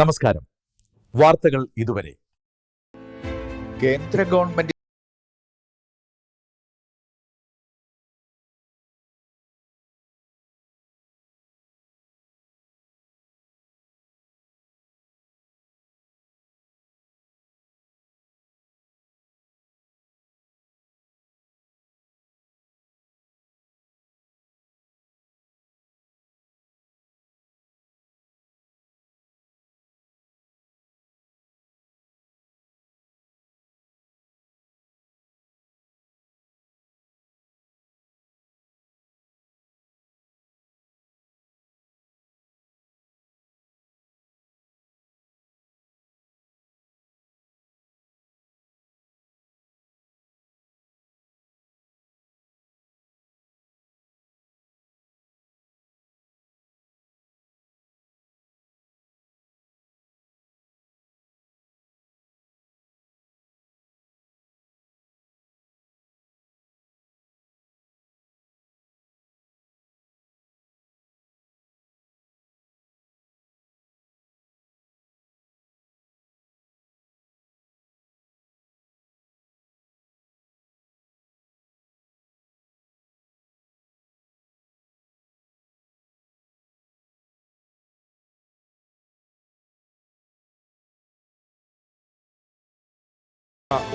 നമസ്കാരം. വാർത്തകൾ ഇതുവരെ. കേന്ദ്ര ഗവൺമെന്റ്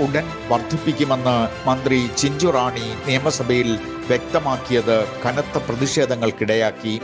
ഉടൻ വർദ്ധിപ്പിക്കുമെന്ന് മന്ത്രി ചിഞ്ചു റാണി നിയമസഭയിൽ വ്യക്തമാക്കിയത് കനത്ത പ്രതിഷേധങ്ങൾക്കിടയാക്കി.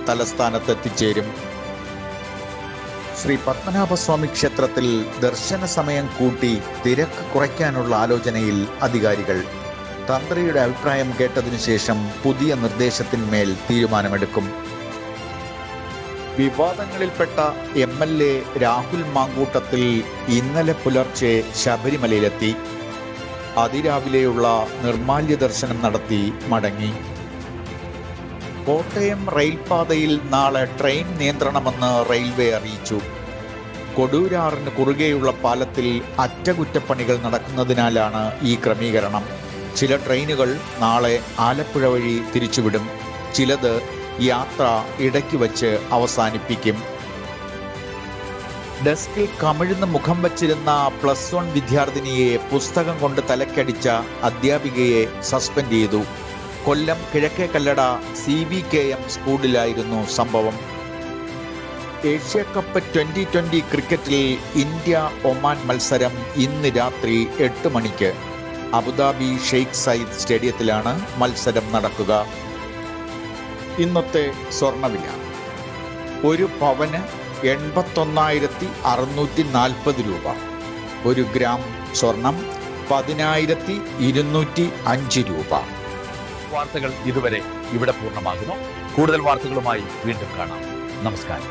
തലസ്ഥാനത്തെത്തിച്ചേരും. ശ്രീ പത്മനാഭസ്വാമി ക്ഷേത്രത്തിൽ ദർശന സമയം കൂട്ടി തിരക്ക് കുറയ്ക്കാനുള്ള ആലോചനയിൽ അധികാരികൾ. തന്ത്രിയുടെ അഭിപ്രായം കേട്ടതിനു ശേഷം പുതിയ നിർദ്ദേശത്തിന്മേൽ തീരുമാനമെടുക്കും. വിവാദങ്ങളിൽപ്പെട്ട MLA രാഹുൽ മാങ്കൂട്ടത്തിൽ ഇന്നലെ പുലർച്ചെ ശബരിമലയിലെത്തി. അതിരാവിലെയുള്ള നിർമാല്യ ദർശനം നടത്തി മടങ്ങി. കോട്ടയം റെയിൽപാതയിൽ നാളെ ട്രെയിൻ നിയന്ത്രണമെന്ന് റെയിൽവേ അറിയിച്ചു. കൊടൂരാറിന് കുറുകെയുള്ള പാലത്തിൽ അറ്റകുറ്റപ്പണികൾ നടക്കുന്നതിനാലാണ് ഈ ക്രമീകരണം. ചില ട്രെയിനുകൾ നാളെ ആലപ്പുഴ വഴി തിരിച്ചുവിടും. ചിലത് യാത്ര ഇടയ്ക്ക് വച്ച് അവസാനിപ്പിക്കും. ഡെസ്കിൽ കമിഴ്ന്ന് മുഖം വച്ചിരുന്ന +1 വിദ്യാർത്ഥിനിയെ പുസ്തകം കൊണ്ട് തലക്കടിച്ച അധ്യാപികയെ സസ്പെൻഡ് ചെയ്തു. കൊല്ലം കിഴക്കേ കല്ലട CVKM സ്കൂളിലായിരുന്നു സംഭവം. ഏഷ്യാകപ്പ് 2020 ക്രിക്കറ്റിൽ ഇന്ത്യ ഒമാൻ മത്സരം ഇന്ന് രാത്രി 8 മണിക്ക് അബുദാബി ഷെയ്ഖ് സയ്യിദ് സ്റ്റേഡിയത്തിലാണ് മത്സരം നടക്കുക. ഇന്നത്തെ സ്വർണ്ണവില: ഒരു പവന് 81,640 രൂപ. 1 ഗ്രാം സ്വർണം 10,205 രൂപ. വാർത്തകൾ ഇതുവരെ ഇവിടെ പൂർണ്ണമാകുന്നു. കൂടുതൽ വാർത്തകളുമായി വീണ്ടും കാണാം. നമസ്കാരം.